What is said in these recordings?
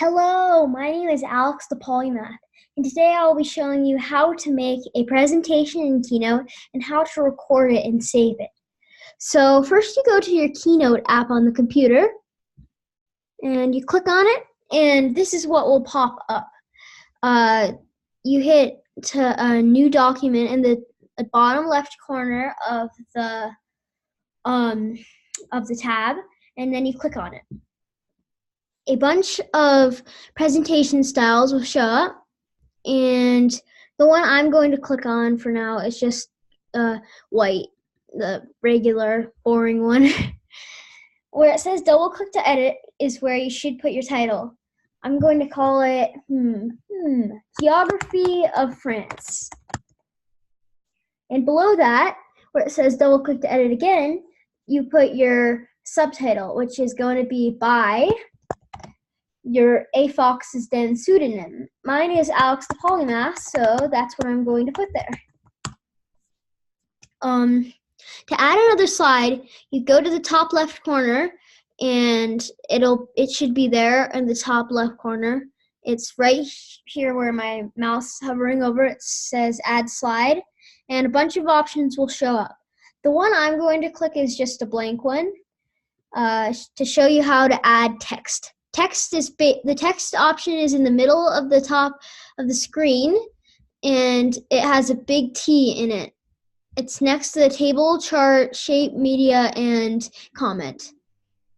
Hello, my name is Alex the Polymath, and today I will be showing you how to make a presentation in Keynote and how to record it and save it. So first you go to your Keynote app on the computer, and you click on it, and this is what will pop up. You hit to a new document in the bottom left corner of the tab, and then you click on it. A bunch of presentation styles will show up, and the one I'm going to click on for now is just white, the regular, boring one. Where it says double click to edit is where you should put your title. I'm going to call it Geography of France. And below that, where it says double click to edit again, you put your subtitle, which is going to be by your Fox's Den pseudonym. Mine is Alex the Polymath, so that's what I'm going to put there. To add another slide, you go to the top left corner, and it should be there in the top left corner. It's right here where my mouse is hovering over. It says Add Slide, and a bunch of options will show up. The one I'm going to click is just a blank one to show you how to add text. The text option is in the middle of the top of the screen, and it has a big T in it. It's next to the table, chart, shape, media, and comment.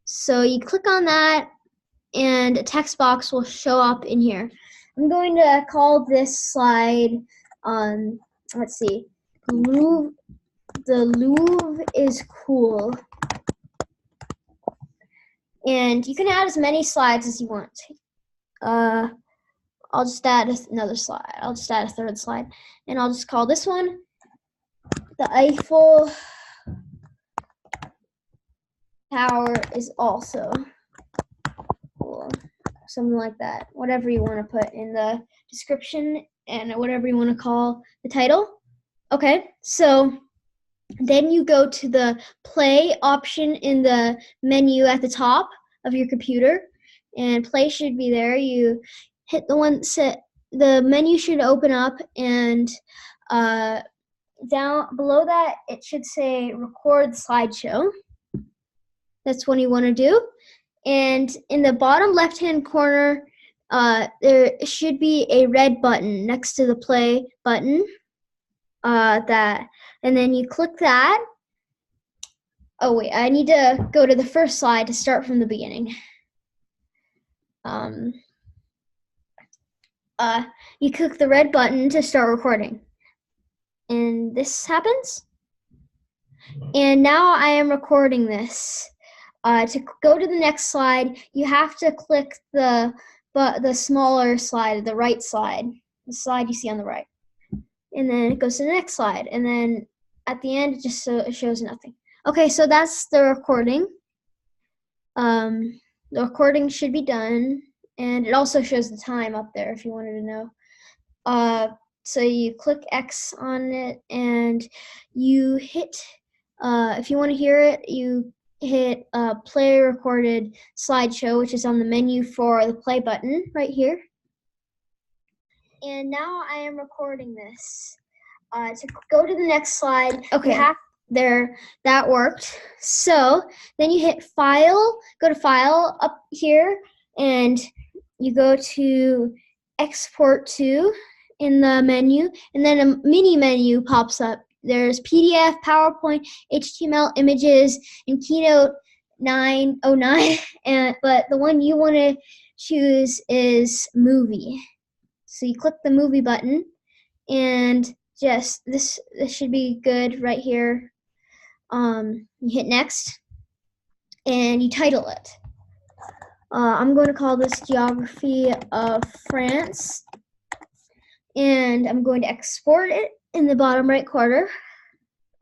So you click on that, and a text box will show up in here. I'm going to call this slide, let's see, the Louvre is cool. And you can add as many slides as you want. I'll just add another slide. I'll just add a third slide. And I'll just call this one The Eiffel Tower is also cool. Something like that. Whatever you want to put in the description and whatever you want to call the title. Okay, so then you go to the play option in the menu at the top of your computer, and play should be there. You hit the one set, the menu should open up, and down below that it should say record slideshow. That's what you want to do. And in the bottom left hand corner there should be a red button next to the play button. And then you click that. Oh wait, I need to go to the first slide to start from the beginning. You click the red button to start recording. And this happens. And now I am recording this. To go to the next slide, you have to click the smaller slide, the right slide, the slide you see on the right. And then it goes to the next slide, and then at the end it shows nothing. Okay, so that's the recording. The recording should be done, and it also shows the time up there if you wanted to know. So you click X on it, and you hit, if you want to hear it, you hit play recorded slideshow, which is on the menu for the play button right here. And now I am recording this. To go to the next slide, okay, that worked. So then you hit File, go to File up here, and you go to Export To in the menu, and then a mini menu pops up. There's PDF, PowerPoint, HTML, images, and Keynote 909, but the one you want to choose is Movie. So you click the movie button, and just this should be good right here. You hit next, and you title it. I'm going to call this Geography of France, and I'm going to export it in the bottom right corner.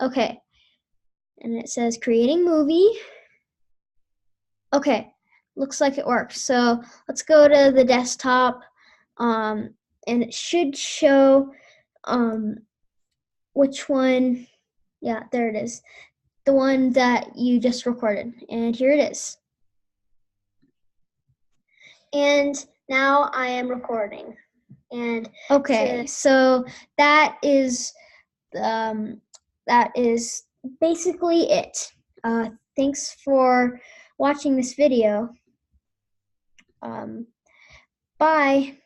Okay, and it says creating movie. Okay, looks like it worked. So let's go to the desktop. And it should show which one. Yeah, there it is. The one that you just recorded. And here it is. And Now I am recording. And okay, so that is basically it. Thanks for watching this video. Bye.